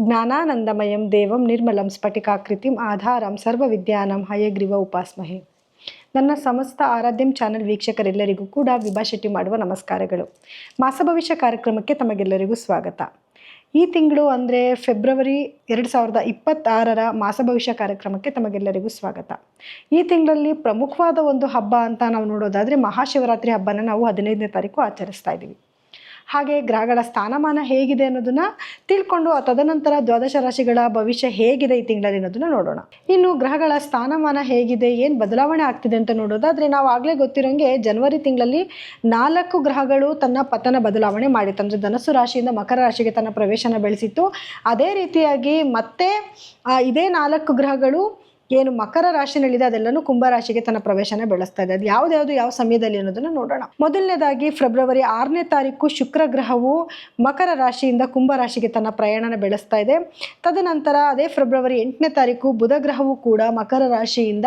ಜ್ಞಾನಾನಂದಮಯಂ ದೇವಂ ನಿರ್ಮಲಂ ಸ್ಫಟಿಕಾಕೃತಿಂ ಆಧಾರಂ ಸರ್ವವಿದ್ಯಾನಾಂ ಹಯಗ್ರೀವ ಉಪಾಸ್ಮಹೆ. ನನ್ನ ಸಮಸ್ತ ಆರಾಧ್ಯಂ ಚಾನಲ್ ವೀಕ್ಷಕರೆಲ್ಲರಿಗೂ ಕೂಡ ವಿಭಾ ಶೆಟ್ಟಿ ಮಾಡುವ ನಮಸ್ಕಾರಗಳು. ಮಾಸ ಭವಿಷ್ಯ ಕಾರ್ಯಕ್ರಮಕ್ಕೆ ತಮಗೆಲ್ಲರಿಗೂ ಸ್ವಾಗತ. ಈ ತಿಂಗಳು ಅಂದರೆ ಫೆಬ್ರವರಿ 2026ರ ಮಾಸ ಭವಿಷ್ಯ ಕಾರ್ಯಕ್ರಮಕ್ಕೆ ತಮಗೆಲ್ಲರಿಗೂ ಸ್ವಾಗತ. ಈ ತಿಂಗಳಲ್ಲಿ ಪ್ರಮುಖವಾದ ಒಂದು ಹಬ್ಬ ಅಂತ ನಾವು ನೋಡೋದಾದರೆ ಮಹಾಶಿವರಾತ್ರಿ ಹಬ್ಬನ ನಾವು 15ನೇ ತಾರೀಕು ಆಚರಿಸ್ತಾ ಇದ್ದೀವಿ. ಹಾಗೆ ಗ್ರಹಗಳ ಸ್ಥಾನಮಾನ ಹೇಗಿದೆ ಅನ್ನೋದನ್ನ ತಿಳ್ಕೊಂಡು ತದನಂತರ ದ್ವಾದಶ ರಾಶಿಗಳ ಭವಿಷ್ಯ ಹೇಗಿದೆ ಈ ತಿಂಗಳಲ್ಲಿ ಅನ್ನೋದನ್ನ ನೋಡೋಣ. ಇನ್ನು ಗ್ರಹಗಳ ಸ್ಥಾನಮಾನ ಹೇಗಿದೆ, ಏನು ಬದಲಾವಣೆ ಆಗ್ತಿದೆ ಅಂತ ನೋಡೋದಾದರೆ ನಾವು ಆಗಲೇ ಗೊತ್ತಿರೋಂಗೆ ಜನವರಿ ತಿಂಗಳಲ್ಲಿ 4 ಗ್ರಹಗಳು ತನ್ನ ಪತನ ಬದಲಾವಣೆ ಮಾಡಿತ್ತು. ಅಂದರೆ ಧನಸ್ಸು ರಾಶಿಯಿಂದ ಮಕರ ರಾಶಿಗೆ ತನ್ನ ಪ್ರವೇಶನ ಬೆಳೆಸಿತ್ತು. ಅದೇ ರೀತಿಯಾಗಿ ಮತ್ತೆ ಇದೇ 4 ಗ್ರಹಗಳು ಏನು ಮಕರ ರಾಶಿನಲ್ಲಿದೆ ಅದೆಲ್ಲನೂ ಕುಂಭರಾಶಿಗೆ ತನ್ನ ಪ್ರವೇಶನ ಬೆಳೆಸ್ತಾ ಇದೆ. ಅದು ಯಾವ್ದು ಯಾವ ಸಮಯದಲ್ಲಿ ಅನ್ನೋದನ್ನ ನೋಡೋಣ. ಮೊದಲನೇದಾಗಿ ಫೆಬ್ರವರಿ 6ನೇ ತಾರೀಕು ಶುಕ್ರ ಗ್ರಹವು ಮಕರ ರಾಶಿಯಿಂದ ಕುಂಭರಾಶಿಗೆ ತನ್ನ ಪ್ರಯಾಣನ ಬೆಳೆಸ್ತಾ ಇದೆ. ತದನಂತರ ಅದೇ ಫೆಬ್ರವರಿ 8ನೇ ತಾರೀಕು ಬುಧ ಗ್ರಹವು ಕೂಡ ಮಕರ ರಾಶಿಯಿಂದ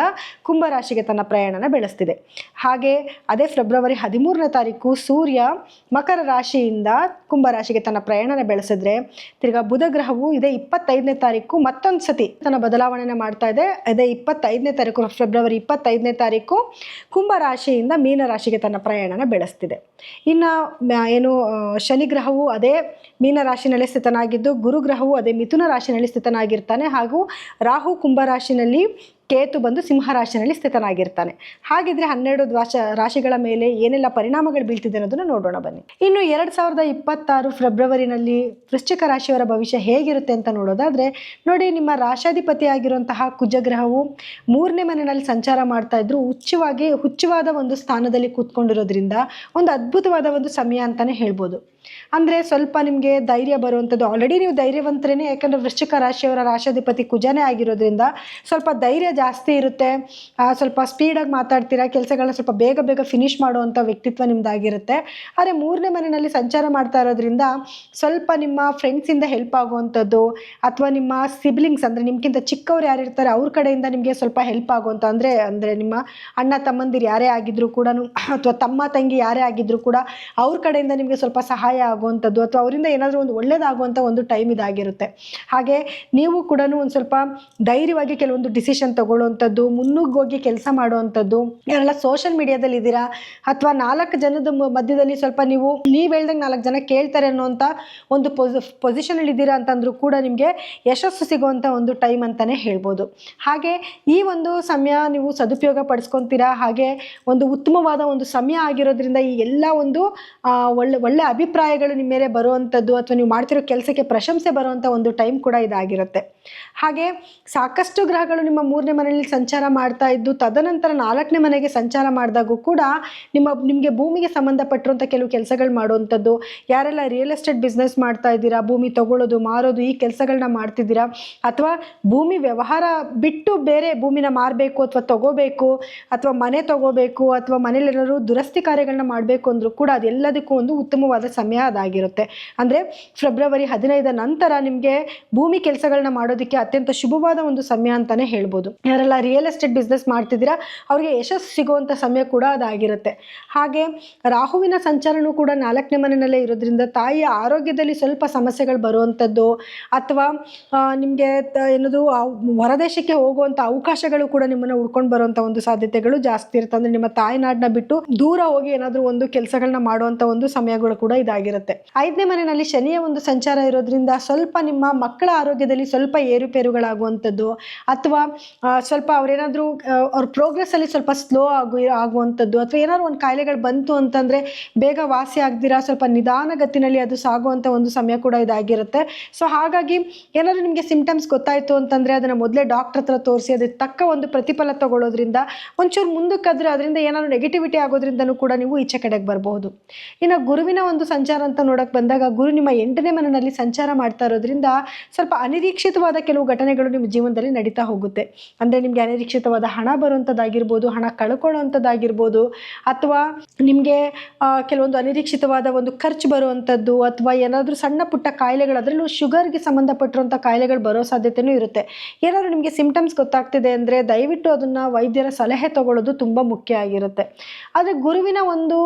ಕುಂಭರಾಶಿಗೆ ತನ್ನ ಪ್ರಯಾಣನ ಬೆಳೆಸ್ತಿದೆ. ಹಾಗೆ ಅದೇ ಫೆಬ್ರವರಿ 13ನೇ ತಾರೀಕು ಸೂರ್ಯ ಮಕರ ರಾಶಿಯಿಂದ ಕುಂಭರಾಶಿಗೆ ತನ್ನ ಪ್ರಯಾಣನ ಬೆಳೆಸಿದ್ರೆ ತಿರ್ಗಾ ಬುಧ ಗ್ರಹವು ಇದೇ 25ನೇ ತಾರೀಕು ಮತ್ತೊಂದು ಸತಿ ತನ್ನ ಬದಲಾವಣೆನ ಮಾಡ್ತಾ ಇದೆ. ಅದೇ 25ನೇ ತಾರೀಕು ಫೆಬ್ರವರಿ 25ನೇ ತಾರೀಕು ಕುಂಭರಾಶಿಯಿಂದ ಮೀನರಾಶಿಗೆ ತನ್ನ ಪ್ರಯಾಣನ ಬೆಳೆಸ್ತಿದೆ. ಇನ್ನು ಏನು ಶನಿ ಗ್ರಹವು ಅದೇ ಮೀನರಾಶಿನಲ್ಲಿ ಸ್ಥಿತನಾಗಿದ್ದು, ಗುರುಗ್ರಹವು ಅದೇ ಮಿಥುನ ರಾಶಿನಲ್ಲಿ ಸ್ಥಿತನಾಗಿರ್ತಾನೆ. ಹಾಗೂ ರಾಹು ಕುಂಭರಾಶಿನಲ್ಲಿ, ಕೇತು ಬಂದು ಸಿಂಹರಾಶಿನಲ್ಲಿ ಸ್ಥಿತನಾಗಿರ್ತಾನೆ. ಹಾಗಿದ್ರೆ 12 ರಾಶಿಗಳ ಮೇಲೆ ಏನೆಲ್ಲ ಪರಿಣಾಮಗಳು ಬೀಳ್ತಿದೆ ಅನ್ನೋದನ್ನು ನೋಡೋಣ ಬನ್ನಿ. ಇನ್ನು 2026 ಫೆಬ್ರವರಿನಲ್ಲಿ ವೃಶ್ಚಿಕ ರಾಶಿಯವರ ಭವಿಷ್ಯ ಹೇಗಿರುತ್ತೆ ಅಂತ ನೋಡೋದಾದ್ರೆ ನೋಡಿ, ನಿಮ್ಮ ರಾಶಾಧಿಪತಿ ಆಗಿರುವಂತಹ ಕುಜಗ್ರಹವು 3ನೇ ಮನೆಯಲ್ಲಿ ಸಂಚಾರ ಮಾಡ್ತಾ ಇದ್ರು ಹುಚ್ಚವಾದ ಒಂದು ಸ್ಥಾನದಲ್ಲಿ ಕೂತ್ಕೊಂಡಿರೋದ್ರಿಂದ ಒಂದು ಅದ್ಭುತವಾದ ಒಂದು ಸಮಯ ಅಂತಾನೆ ಹೇಳ್ಬೋದು. ಅಂದರೆ ಸ್ವಲ್ಪ ನಿಮಗೆ ಧೈರ್ಯ ಬರುವಂಥದ್ದು. ಆಲ್ರೆಡಿ ನೀವು ಧೈರ್ಯವಂತರೇನೆ, ಯಾಕಂದರೆ ವೃಶ್ಚಿಕ ರಾಶಿಯವರ ರಾಶಾಧಿಪತಿ ಕುಜನೇ ಆಗಿರೋದ್ರಿಂದ ಸ್ವಲ್ಪ ಧೈರ್ಯ ಜಾಸ್ತಿ ಇರುತ್ತೆ. ಸ್ವಲ್ಪ ಸ್ಪೀಡಾಗಿ ಮಾತಾಡ್ತೀರಾ, ಕೆಲಸಗಳನ್ನ ಸ್ವಲ್ಪ ಬೇಗ ಫಿನಿಶ್ ಮಾಡುವಂಥ ವ್ಯಕ್ತಿತ್ವ ನಿಮ್ದಾಗಿರುತ್ತೆ. ಆದರೆ 3ನೇ ಮನೆಯಲ್ಲಿ ಸಂಚಾರ ಮಾಡ್ತಾ ಇರೋದ್ರಿಂದ ಸ್ವಲ್ಪ ನಿಮ್ಮ ಫ್ರೆಂಡ್ಸಿಂದ ಹೆಲ್ಪ್ ಆಗುವಂಥದ್ದು ಅಥವಾ ನಿಮ್ಮ ಸಿಬ್ಲಿಂಗ್ಸ್ ಅಂದರೆ ನಿಮ್ಗಿಂತ ಚಿಕ್ಕವ್ರು ಯಾರಿರ್ತಾರೆ ಅವ್ರ ಕಡೆಯಿಂದ ನಿಮಗೆ ಸ್ವಲ್ಪ ಹೆಲ್ಪ್ ಆಗುವಂಥ ಅಂದರೆ ನಿಮ್ಮ ಅಣ್ಣ ತಮ್ಮಂದಿರು ಯಾರೇ ಆಗಿದ್ರು ಕೂಡ ಅಥವಾ ತಮ್ಮ ತಂಗಿ ಯಾರೇ ಆಗಿದ್ರು ಕೂಡ ಅವ್ರ ಕಡೆಯಿಂದ ನಿಮಗೆ ಸ್ವಲ್ಪ ಸಹಾಯ ಆಗುವಂಥದ್ದು ಅಥವಾ ಅವರಿಂದ ಏನಾದರೂ ಒಂದು ಒಳ್ಳೇದಾಗುವಂಥ ಒಂದು ಟೈಮ್ ಇದಾಗಿರುತ್ತೆ. ಹಾಗೆ ನೀವು ಕೂಡ ಒಂದು ಸ್ವಲ್ಪ ಧೈರ್ಯವಾಗಿ ಕೆಲವೊಂದು ಡಿಸಿಷನ್ ತಗೊಳ್ಳುವಂಥದ್ದು, ಮುನ್ನುಗ್ಗೋಗಿ ಕೆಲಸ ಮಾಡುವಂಥದ್ದು. ಯಾರೆಲ್ಲ ಸೋಷಿಯಲ್ ಮೀಡಿಯಾದಲ್ಲಿ ಇದ್ದೀರಾ ಅಥವಾ 4 ಜನದ ಮಧ್ಯದಲ್ಲಿ ಸ್ವಲ್ಪ ನೀವು ಹೇಳ್ದಂಗೆ 4 ಜನ ಕೇಳ್ತಾರೆ ಅನ್ನೋಂಥ ಒಂದು ಪೊಸಿಷನಲ್ಲಿ ಇದ್ದೀರಾ ಅಂತಂದ್ರೂ ಕೂಡ ನಿಮಗೆ ಯಶಸ್ಸು ಸಿಗುವಂಥ ಒಂದು ಟೈಮ್ ಅಂತಲೇ ಹೇಳ್ಬೋದು. ಹಾಗೆ ಈ ಒಂದು ಸಮಯ ನೀವು ಸದುಪಯೋಗ ಪಡಿಸ್ಕೊತೀರಾ. ಹಾಗೆ ಒಂದು ಉತ್ತಮವಾದ ಒಂದು ಸಮಯ ಆಗಿರೋದ್ರಿಂದ ಈ ಎಲ್ಲ ಒಂದು ಒಳ್ಳೆ ಅಭಿಪ್ರಾಯಗಳು ನಿಮ್ಮ ಮೇಲೆ ಬರುವಂಥದ್ದು ಅಥವಾ ನೀವು ಮಾಡ್ತಿರೋ ಕೆಲಸಕ್ಕೆ ಪ್ರಶಂಸೆ ಬರುವಂಥ ಒಂದು ಟೈಮ್ ಕೂಡ ಇದಾಗಿರುತ್ತೆ. ಹಾಗೆ ಸಾಕಷ್ಟು ಗ್ರಹಗಳು ನಿಮ್ಮ 3ನೇ ಮನೆಯಲ್ಲಿ ಸಂಚಾರ ಮಾಡ್ತಾ ಇದ್ದು ತದನಂತರ 4ನೇ ಮನೆಗೆ ಸಂಚಾರ ಮಾಡಿದಾಗೂ ಕೂಡ ನಿಮಗೆ ಭೂಮಿಗೆ ಸಂಬಂಧಪಟ್ಟಿರುವಂಥ ಕೆಲವು ಕೆಲಸಗಳು ಮಾಡುವಂಥದ್ದು. ಯಾರೆಲ್ಲ ರಿಯಲ್ ಎಸ್ಟೇಟ್ ಬಿಸ್ನೆಸ್ ಮಾಡ್ತಾ ಇದ್ದೀರಾ, ಭೂಮಿ ತಗೊಳ್ಳೋದು ಮಾರೋದು ಈ ಕೆಲಸಗಳನ್ನ ಮಾಡ್ತಿದ್ದೀರಾ, ಅಥವಾ ಭೂಮಿ ವ್ಯವಹಾರ ಬಿಟ್ಟು ಬೇರೆ ಭೂಮಿನ ಮಾರಬೇಕು ಅಥವಾ ತಗೋಬೇಕು ಅಥವಾ ಮನೆ ತಗೋಬೇಕು ಅಥವಾ ಮನೇಲಿ ಏನಾದ್ರು ದುರಸ್ತಿ ಕಾರ್ಯಗಳನ್ನ ಮಾಡಬೇಕು ಅಂದರೂ ಕೂಡ ಅದೆಲ್ಲದಕ್ಕೂ ಒಂದು ಉತ್ತಮವಾದ ಸಮಯ ಅದಾಗಿರುತ್ತೆ. ಅಂದರೆ ಫೆಬ್ರವರಿ 15 ನಂತರ ನಿಮಗೆ ಭೂಮಿ ಕೆಲಸಗಳನ್ನ ಮಾಡೋದಕ್ಕೆ ಅತ್ಯಂತ ಶುಭವಾದ ಒಂದು ಸಮಯ ಅಂತಾನೆ ಹೇಳ್ಬೋದು. ಯಾರೆಲ್ಲ ರಿಯಲ್ ಎಸ್ಟೇಟ್ ಬಿಸ್ನೆಸ್ ಮಾಡ್ತಿದ್ದೀರಾ ಅವ್ರಿಗೆ ಯಶಸ್ಸು ಸಿಗುವಂಥ ಸಮಯ ಕೂಡ ಅದಾಗಿರುತ್ತೆ. ಹಾಗೆ ರಾಹುವಿನ ಸಂಚಾರನೂ ಕೂಡ 4ನೇ ಮನೆಯಲ್ಲೇ ಇರೋದ್ರಿಂದ ತಾಯಿಯ ಆರೋಗ್ಯದಲ್ಲಿ ಸ್ವಲ್ಪ ಸಮಸ್ಯೆಗಳು ಬರುವಂಥದ್ದು ಅಥವಾ ನಿಮಗೆ ಏನದು ಹೊರದೇಶಕ್ಕೆ ಹೋಗುವಂಥ ಅವಕಾಶಗಳು ಕೂಡ ನಿಮ್ಮನ್ನು ಹುಡ್ಕೊಂಡು ಬರುವಂಥ ಒಂದು ಸಾಧ್ಯತೆಗಳು ಜಾಸ್ತಿ ಇರುತ್ತೆ. ಅಂದರೆ ನಿಮ್ಮ ತಾಯಿನಾಡನ್ನ ಬಿಟ್ಟು ದೂರ ಹೋಗಿ ಏನಾದರೂ ಒಂದು ಕೆಲಸಗಳನ್ನ ಮಾಡುವಂಥ ಒಂದು ಸಮಯಗಳು ಕೂಡ ಇದಾಗಿರುತ್ತೆ. 5ನೇ ಮನೆಯಲ್ಲಿ ಶನಿಯ ಒಂದು ಸಂಚಾರ ಇರೋದ್ರಿಂದ ಸ್ವಲ್ಪ ನಿಮ್ಮ ಮಕ್ಕಳ ಆರೋಗ್ಯದಲ್ಲಿ ಸ್ವಲ್ಪ ಏರುಪೇರುಗಳಾಗುವಂಥದ್ದು ಅಥವಾ ಸ್ವಲ್ಪ ಅವ್ರೇನಾದರೂ ಅವ್ರ ಪ್ರೋಗ್ರೆಸ್ ಅಲ್ಲಿ ಸ್ವಲ್ಪ ಸ್ಲೋ ಆಗುವಂಥದ್ದು ಅಥವಾ ಏನಾದ್ರು ಒಂದು ಕಾಯಿಲೆಗಳು ಬಂತು ಅಂತಂದರೆ ಬೇಗ ವಾಸಿ ಆಗ್ದಿರಾ ಸ್ವಲ್ಪ ನಿಧಾನಗತಿನಲ್ಲಿ ಅದು ಸಾಗುವಂಥ ಒಂದು ಸಮಯ ಕೂಡ ಇದಾಗಿರುತ್ತೆ. ಸೊ ಹಾಗಾಗಿ ಏನಾದರೂ ನಿಮಗೆ ಸಿಂಪ್ಟಮ್ಸ್ ಗೊತ್ತಾಯಿತು ಅಂತಂದರೆ ಅದನ್ನು ಮೊದಲೇ ಡಾಕ್ಟರ್ ಹತ್ರ ತೋರಿಸಿ ಅದಕ್ಕೆ ತಕ್ಕ ಒಂದು ಪ್ರತಿಫಲ ತಗೊಳ್ಳೋದ್ರಿಂದ ಒಂಚೂರು ಮುಂದಕ್ಕಾದ್ರೆ ಅದರಿಂದ ಏನಾದರೂ ನೆಗೆಟಿವಿಟಿ ಆಗೋದ್ರಿಂದನೂ ಕೂಡ ನೀವು ಈಚೆ ಕಡೆಗೆ ಬರಬಹುದು. ಇನ್ನು ಗುರುವಿನ ಒಂದು ಸಂಚಾರ ಅಂತ ನೋಡಕ್ಕೆ ಬಂದಾಗ ಗುರು ನಿಮ್ಮ 8ನೇ ಮನೆಯಲ್ಲಿ ಸಂಚಾರ ಮಾಡ್ತಾ ಇರೋದ್ರಿಂದ ಸ್ವಲ್ಪ ಅನಿರೀಕ್ಷಿತವಾದ ಕೆಲವು ಘಟನೆಗಳು ನಿಮ್ಮ ಜೀವನದಲ್ಲಿ ನಡೀತಾ ಹೋಗುತ್ತೆ. ಅಂದರೆ ನಿಮಗೆ ಅನಿರೀಕ್ಷಿತವಾದ ಹಣ ಬರುವಂಥದ್ದಾಗಿರ್ಬೋದು, ಹಣ ಕಳ್ಕೊಳ್ಳುವಂಥದ್ದಾಗಿರ್ಬೋದು, ಅಥವಾ ನಿಮಗೆ ಕೆಲವೊಂದು ಅನಿರೀಕ್ಷಿತವಾದ ಒಂದು ಖರ್ಚು ಬರುವಂಥದ್ದು ಅಥವಾ ಏನಾದರೂ ಸಣ್ಣ ಪುಟ್ಟ ಕಾಯಿಲೆಗಳು, ಅದರಲ್ಲೂ ಶುಗರ್ಗೆ ಸಂಬಂಧಪಟ್ಟಿರುವಂಥ ಕಾಯಿಲೆಗಳು ಬರೋ ಸಾಧ್ಯತೆಯೂ ಇರುತ್ತೆ. ಏನಾದರೂ ನಿಮಗೆ ಸಿಂಪ್ಟಮ್ಸ್ ಗೊತ್ತಾಗ್ತಿದೆ ಅಂದರೆ ದಯವಿಟ್ಟು ಅದನ್ನು ವೈದ್ಯರ ಸಲಹೆ ತಗೊಳ್ಳೋದು ತುಂಬ ಮುಖ್ಯ ಆಗಿರುತ್ತೆ. ಆದರೆ ಗುರುವಿನ ಒಂದು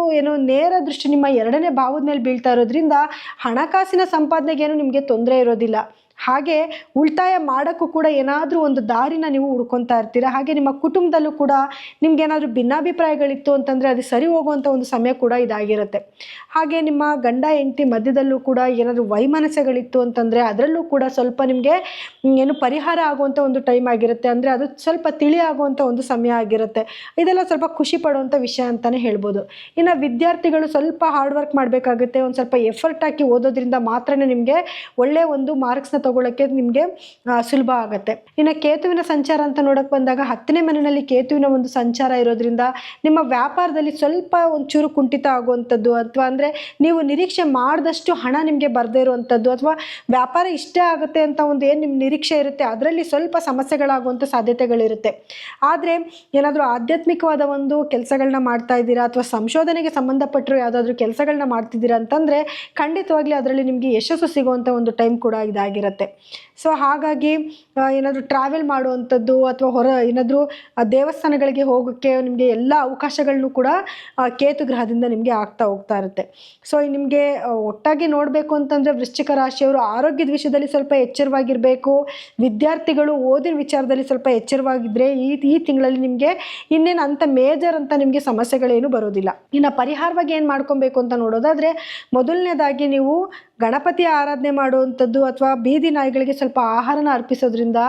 ನೇರ ದೃಷ್ಟಿ ನಿಮ್ಮ 2ನೇ ಭಾವದ ಮೇಲೆ ಬೀಳ್ತಾ ಇರೋದ್ರಿಂದ ಹಣಕಾಸಿನ ಸಂಪಾದನೆಗೇನು ನಿಮಗೆ ತೊಂದರೆ ಇರೋದಿಲ್ಲ. ಹಾಗೆ ಉಳಿತಾಯ ಮಾಡೋಕ್ಕೂ ಕೂಡ ಏನಾದರೂ ಒಂದು ದಾರಿನ ನೀವು ಹುಡ್ಕೊತಾ ಇರ್ತೀರ. ಹಾಗೆ ನಿಮ್ಮ ಕುಟುಂಬದಲ್ಲೂ ಕೂಡ ನಿಮ್ಗೇನಾದರೂ ಭಿನ್ನಾಭಿಪ್ರಾಯಗಳಿತ್ತು ಅಂತಂದರೆ ಅದು ಸರಿ ಹೋಗುವಂಥ ಒಂದು ಸಮಯ ಕೂಡ ಇದಾಗಿರುತ್ತೆ. ಹಾಗೆ ನಿಮ್ಮ ಗಂಡ ಹೆಂಡತಿ ಮಧ್ಯದಲ್ಲೂ ಕೂಡ ಏನಾದರೂ ವೈಮನಸ್ಯಗಳಿತ್ತು ಅಂತಂದರೆ ಅದರಲ್ಲೂ ಕೂಡ ಸ್ವಲ್ಪ ನಿಮಗೆ ಏನು ಪರಿಹಾರ ಆಗುವಂಥ ಒಂದು ಟೈಮ್ ಆಗಿರುತ್ತೆ. ಅಂದರೆ ಅದು ಸ್ವಲ್ಪ ತಿಳಿ ಆಗುವಂಥ ಒಂದು ಸಮಯ ಆಗಿರುತ್ತೆ. ಇದೆಲ್ಲ ಸ್ವಲ್ಪ ಖುಷಿ ಪಡುವಂಥ ವಿಷಯ ಅಂತಲೇ ಹೇಳ್ಬೋದು. ಇನ್ನು ವಿದ್ಯಾರ್ಥಿಗಳು ಸ್ವಲ್ಪ ಹಾರ್ಡ್ ವರ್ಕ್ ಮಾಡಬೇಕಾಗುತ್ತೆ. ಒಂದು ಸ್ವಲ್ಪ ಎಫರ್ಟ್ ಹಾಕಿ ಓದೋದ್ರಿಂದ ಮಾತ್ರನೇ ನಿಮಗೆ ಒಳ್ಳೆಯ ಒಂದು ಮಾರ್ಕ್ಸ್ನ ತಗೊಳ್ಳೋಕ್ಕೆ ನಿಮಗೆ ಸುಲಭ ಆಗುತ್ತೆ. ಇನ್ನು ಕೇತುವಿನ ಸಂಚಾರ ಅಂತ ನೋಡೋಕೆ ಬಂದಾಗ 10ನೇ ಮನೆಯಲ್ಲಿ ಕೇತುವಿನ ಒಂದು ಸಂಚಾರ ಇರೋದ್ರಿಂದ ನಿಮ್ಮ ವ್ಯಾಪಾರದಲ್ಲಿ ಸ್ವಲ್ಪ ಒಂಚೂರು ಕುಂಠಿತ ಆಗುವಂಥದ್ದು, ಅಥವಾ ಅಂದರೆ ನೀವು ನಿರೀಕ್ಷೆ ಮಾಡಿದಷ್ಟು ಹಣ ನಿಮಗೆ ಬರದೇ ಇರುವಂಥದ್ದು, ಅಥವಾ ವ್ಯಾಪಾರ ಇಷ್ಟೇ ಆಗುತ್ತೆ ಅಂತ ಒಂದು ಏನು ನಿಮ್ಮ ನಿರೀಕ್ಷೆ ಇರುತ್ತೆ ಅದರಲ್ಲಿ ಸ್ವಲ್ಪ ಸಮಸ್ಯೆಗಳಾಗುವಂಥ ಸಾಧ್ಯತೆಗಳಿರುತ್ತೆ. ಆದರೆ ಏನಾದರೂ ಆಧ್ಯಾತ್ಮಿಕವಾದ ಒಂದು ಕೆಲಸಗಳನ್ನ ಮಾಡ್ತಾ ಇದ್ದೀರಾ ಅಥವಾ ಸಂಶೋಧನೆಗೆ ಸಂಬಂಧಪಟ್ಟರು ಯಾವುದಾದ್ರೂ ಕೆಲಸಗಳನ್ನ ಮಾಡ್ತಿದ್ದೀರಾ ಅಂತಂದರೆ ಖಂಡಿತವಾಗ್ಲೂ ಅದರಲ್ಲಿ ನಿಮಗೆ ಯಶಸ್ಸು ಸಿಗುವಂಥ ಒಂದು ಟೈಮ್ ಕೂಡ ಇದಾಗಿರುತ್ತೆ. ಸೊ ಹಾಗಾಗಿ ಏನಾದರೂ ಟ್ರಾವೆಲ್ ಮಾಡುವಂಥದ್ದು ಅಥವಾ ಏನಾದರೂ ದೇವಸ್ಥಾನಗಳಿಗೆ ಹೋಗೋಕ್ಕೆ ನಿಮಗೆ ಎಲ್ಲ ಅವಕಾಶಗಳನ್ನೂ ಕೂಡ ಕೇತು ಗ್ರಹದಿಂದ ನಿಮಗೆ ಆಗ್ತಾ ಹೋಗ್ತಾ ಇರುತ್ತೆ. ಸೊ ನಿಮಗೆ ಒಟ್ಟಾಗಿ ನೋಡಬೇಕು ಅಂತಂದರೆ ವೃಶ್ಚಿಕ ರಾಶಿಯವರು ಆರೋಗ್ಯದ ವಿಷಯದಲ್ಲಿ ಸ್ವಲ್ಪ ಎಚ್ಚರವಾಗಿರಬೇಕು. ವಿದ್ಯಾರ್ಥಿಗಳು ಓದಿನ ವಿಚಾರದಲ್ಲಿ ಸ್ವಲ್ಪ ಎಚ್ಚರವಾಗಿದ್ದರೆ ಈ ತಿಂಗಳಲ್ಲಿ ನಿಮಗೆ ಇನ್ನೇನು ಅಂಥ ಮೇಜರ್ ಅಂತ ನಿಮಗೆ ಸಮಸ್ಯೆಗಳೇನು ಬರೋದಿಲ್ಲ. ಇನ್ನು ಪರಿಹಾರವಾಗಿ ಏನು ಮಾಡ್ಕೊಬೇಕು ಅಂತ ನೋಡೋದಾದರೆ ಮೊದಲನೇದಾಗಿ ನೀವು ಗಣಪತಿ ಆರಾಧನೆ ಮಾಡುವಂಥದ್ದು ಅಥವಾ ಬೀದಿ ನಾಯಿಗಳಿಗೆ ಸ್ವಲ್ಪ ಆಹಾರನ ಅರ್ಪಿಸೋದ್ರಿಂದ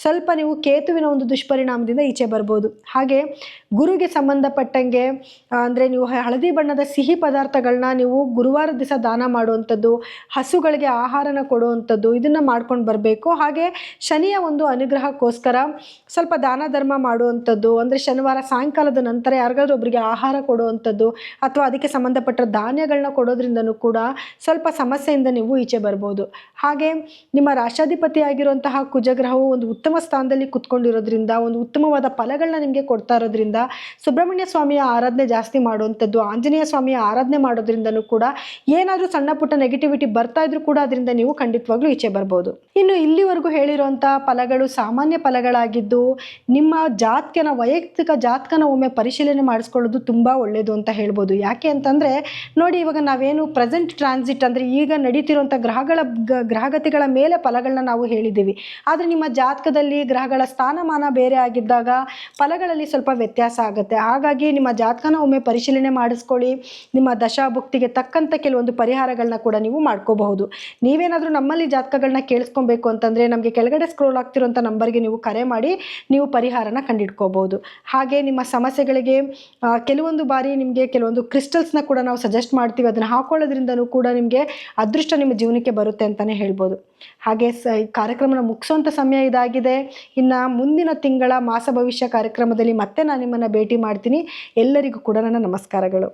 ಸ್ವಲ್ಪ ನೀವು ಕೇತುವಿನ ಒಂದು ದುಷ್ಪರಿಣಾಮದಿಂದ ಈಚೆ ಬರ್ಬೋದು. ಹಾಗೆ ಗುರುಗೆ ಸಂಬಂಧಪಟ್ಟಂಗೆ ಅಂದರೆ ನೀವು ಹಳದಿ ಬಣ್ಣದ ಸಿಹಿ ಪದಾರ್ಥಗಳನ್ನ ನೀವು ಗುರುವಾರ ದಿವಸ ದಾನ ಮಾಡುವಂಥದ್ದು, ಹಸುಗಳಿಗೆ ಆಹಾರನ ಕೊಡುವಂಥದ್ದು, ಇದನ್ನು ಮಾಡ್ಕೊಂಡು ಬರಬೇಕು. ಹಾಗೆ ಶನಿಯ ಒಂದು ಅನುಗ್ರಹಕ್ಕೋಸ್ಕರ ಸ್ವಲ್ಪ ದಾನ ಧರ್ಮ ಮಾಡುವಂಥದ್ದು, ಅಂದರೆ ಶನಿವಾರ ಸಾಯಂಕಾಲದ ನಂತರ ಯಾರಿಗಾದ್ರೂ ಒಬ್ಬರಿಗೆ ಆಹಾರ ಕೊಡುವಂಥದ್ದು ಅಥವಾ ಅದಕ್ಕೆ ಸಂಬಂಧಪಟ್ಟ ಧಾನ್ಯಗಳನ್ನ ಕೊಡೋದ್ರಿಂದನೂ ಕೂಡ ಸ್ವಲ್ಪ ಸಮಸ್ಯೆಯಿಂದ ನೀವು ಈಚೆ ಬರ್ಬೋದು. ಹಾಗೆ ನಿಮ್ಮ ರಾಷ್ಟ್ರಾಧಿಪತಿ ಆಗಿರುವಂತಹ ಕುಜಗ್ರಹವು ಒಂದು ಉತ್ತಮ ಸ್ಥಾನದಲ್ಲಿ ಕುತ್ಕೊಂಡಿರೋದ್ರಿಂದ ಒಂದು ಉತ್ತಮವಾದ ಫಲಗಳನ್ನ ನಿಮಗೆ ಕೊಡ್ತಾ ಇರೋದ್ರಿಂದ ಸುಬ್ರಹ್ಮಣ್ಯ ಸ್ವಾಮಿಯ ಆರಾಧನೆ ಜಾಸ್ತಿ ಮಾಡುವಂಥದ್ದು, ಆಂಜನೇಯ ಸ್ವಾಮಿಯ ಆರಾಧನೆ ಮಾಡೋದ್ರಿಂದನೂ ಕೂಡ ಏನಾದರೂ ಸಣ್ಣ ಪುಟ್ಟ ನೆಗೆಟಿವಿಟಿ ಬರ್ತಾ ಇದ್ರೂ ಕೂಡ ಅದರಿಂದ ನೀವು ಖಂಡಿತವಾಗ್ಲೂ ಈಚೆ ಬರ್ಬೋದು. ಇನ್ನು ಇಲ್ಲಿವರೆಗೂ ಹೇಳಿರುವಂಥ ಫಲಗಳು ಸಾಮಾನ್ಯ ಫಲಗಳಾಗಿದ್ದು ನಿಮ್ಮ ವೈಯಕ್ತಿಕ ಜಾತಕನ ಒಮ್ಮೆ ಪರಿಶೀಲನೆ ಮಾಡಿಸ್ಕೊಳ್ಳೋದು ತುಂಬ ಒಳ್ಳೆಯದು ಅಂತ ಹೇಳ್ಬೋದು. ಯಾಕೆ ಅಂತಂದರೆ ನೋಡಿ, ಇವಾಗ ನಾವೇನು ಪ್ರೆಸೆಂಟ್ ಟ್ರಾನ್ಸಿಟ್ ಅಂದರೆ ಈಗ ನಡೀತಿರುವಂಥ ಗ್ರಹಗತಿಗಳ ಮೇಲೆ ಫಲಗಳನ್ನ ನಾವು ಹೇಳಿದ್ದೀವಿ. ಆದರೆ ನಿಮ್ಮ ಜಾತಕದಲ್ಲಿ ಗ್ರಹಗಳ ಸ್ಥಾನಮಾನ ಬೇರೆ ಆಗಿದ್ದಾಗ ಫಲಗಳಲ್ಲಿ ಸ್ವಲ್ಪ ವ್ಯತ್ಯಾಸ ಆಗುತ್ತೆ. ಹಾಗಾಗಿ ನಿಮ್ಮ ಜಾತಕನ ಒಮ್ಮೆ ಪರಿಶೀಲನೆ ಮಾಡಿಸ್ಕೊಳ್ಳಿ. ನಿಮ್ಮ ದಶಾಭುಕ್ತಿಗೆ ತಕ್ಕಂಥ ಕೆಲವೊಂದು ಪರಿಹಾರಗಳನ್ನ ಕೂಡ ನೀವು ಮಾಡ್ಕೋಬಹುದು. ನೀವೇನಾದರೂ ನಮ್ಮಲ್ಲಿ ಜಾತಕಗಳನ್ನ ಕೇಳಿಸ್ಕೊಬೇಕು ಅಂತಂದರೆ ನಮಗೆ ಕೆಳಗಡೆ ಸ್ಕ್ರೋಲ್ ಆಗ್ತಿರೋಂಥ ನಂಬರ್ಗೆ ನೀವು ಕರೆ ಮಾಡಿ ನೀವು ಪರಿಹಾರನ ಕಂಡಿಡ್ಕೋಬಹುದು. ಹಾಗೆ ನಿಮ್ಮ ಸಮಸ್ಯೆಗಳಿಗೆ ಕೆಲವೊಂದು ಬಾರಿ ನಿಮಗೆ ಕೆಲವೊಂದು ಕ್ರಿಸ್ಟಲ್ಸ್ನ ಕೂಡ ನಾವು ಸಜೆಸ್ಟ್ ಮಾಡ್ತೀವಿ. ಅದನ್ನು ಹಾಕೊಳ್ಳೋದ್ರಿಂದನೂ ಕೂಡ ನಿಮಗೆ ಅದೃಷ್ಟ ನಿಮ್ಮ ಜೀವನಕ್ಕೆ ಬರುತ್ತೆ ಅಂತಲೇ ಹೇಳ್ಬೋದು. ಹಾಗೆ ಈ ಕಾರ್ಯಕ್ರಮನ ಮುಗಿಸೋಂಥ ಸಮಯ ಇದಾಗಿದೆ. ಇನ್ನು ಮುಂದಿನ ತಿಂಗಳ ಮಾಸ ಭವಿಷ್ಯ ಕಾರ್ಯಕ್ರಮದಲ್ಲಿ ಮತ್ತೆ ನಾನು ನಿಮ್ಮನ್ನು ಭೇಟಿ ಮಾಡ್ತೀನಿ. ಎಲ್ಲರಿಗೂ ಕೂಡ ನನ್ನ ನಮಸ್ಕಾರಗಳು.